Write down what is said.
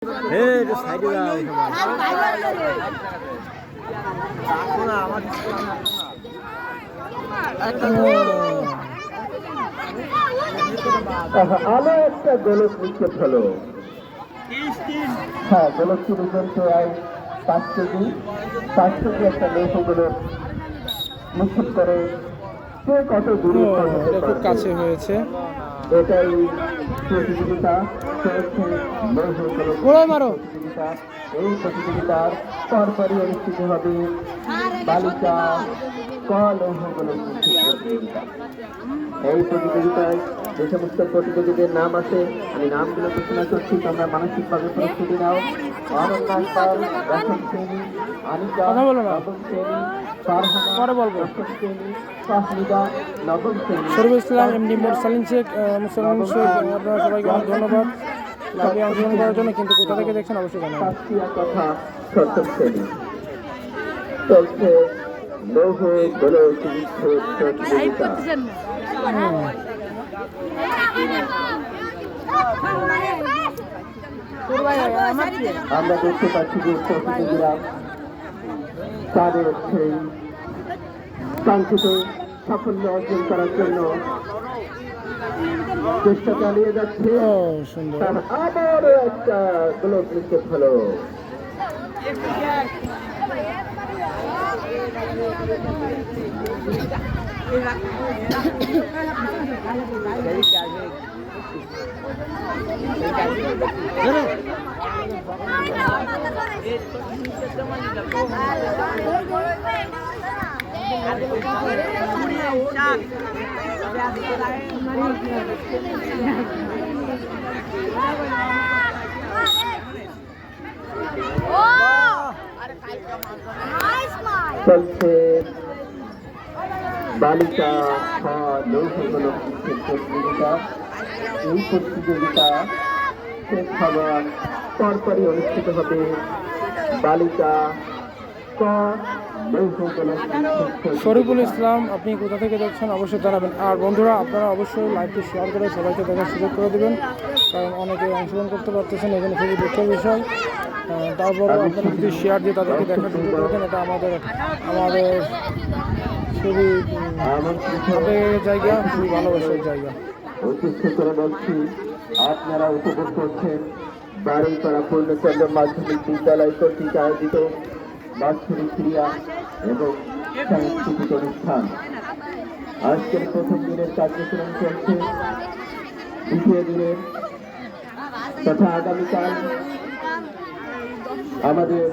সাইডে যাও আলো একটা গোলক নিক্ষেপ হলো। হ্যাঁ, গোলকটির ওজন প্রায় 5 কেজি। 5 কেজি একটা লৌহ গোলক নিক্ষেপ করে কে কত দূরে খুব কাছে হয়েছে। এটাই প্রতিযোগিতা চলছে, লৌহ গোলক প্রতিযোগিতা। এই প্রতিযোগিতার পরপরই অনুষ্ঠিত হবে বালিকা ক লৌহ গোলক নিক্ষেপ প্রতিযোগিতা। এই প্রতিযোগিতায় যে সমস্ত প্রতিযোগীদের নাম আছে আমি নামগুলো ঘোষণা করছি, তোমরা মানসিকভাবে প্রস্তুতি নাও। অনন্যা পাল দশম শ্রেণী, আনিকা নবম শ্রেণী, ফারহানা দশম শ্রেণী, তাহমিদা নবম শ্রেণী, শরীফুল ইসলাম, এমডি মোরসালিন শেখ, মুসলমান শেখ, আপনারা সবাইকে অনেক ধন্যবাদ লাভে অংশগ্রহণ করার জন্য। কিন্তু কোথা থেকে দেখছেন অবশ্যই জানাবেন। শাস্ত্রীয় কথা সপ্তম শ্রেণী চলছে লৌহ গোলক নিক্ষেপ প্রতিযোগিতা। আমরা দেখতে পাচ্ছি যে প্রতিযোগীরা তাদের সেই কাঙ্ক্ষিত সাফল্য অর্জন করার জন্য চেষ্টা চালিয়ে যাচ্ছে। আবারও একটা গোলক নিক্ষেপ হলো। চলছে বালিকা খ লৌহ গোলক নিক্ষেপ প্রতিযোগিতা। এই প্রতিযোগিতা শেষ হবার পরপরই অনুষ্ঠিত হবে বালিকা ক লৌহ গোলক নিক্ষেপ। শরীফুল ইসলাম, আপনি কোথা থেকে দেখছেন অবশ্যই জানাবেন। আর বন্ধুরা, আপনারা অবশ্যই লাইভটি শেয়ার করে সবাইকে দেখার সুযোগ করে দেবেন, কারণ অনেকে অংশগ্রহণ করতে পারতেছেন, এখানে খুবই দুঃখের বিষয়। তারপরে আপনারা যদি শেয়ার দিয়ে তাদেরকে দেখার সুযোগ করে দেন, এটা আমাদের খুবই আবেগের জায়গা, খুবই ভালোবাসার জায়গা। ঐতিহ্য করে বলছি, আপনারা উপভোগ করছেন বারুইপাড়া পূর্ণচন্দ্র মাধ্যমিক বিদ্যালয় কর্তৃক আয়োজিত বাৎসরিক ক্রীড়া এবং সাংস্কৃতিক অনুষ্ঠান। আজকের প্রথম দিনের কার্যক্রম চলছে, দ্বিতীয় দিনের তথা আগামীকাল আমাদের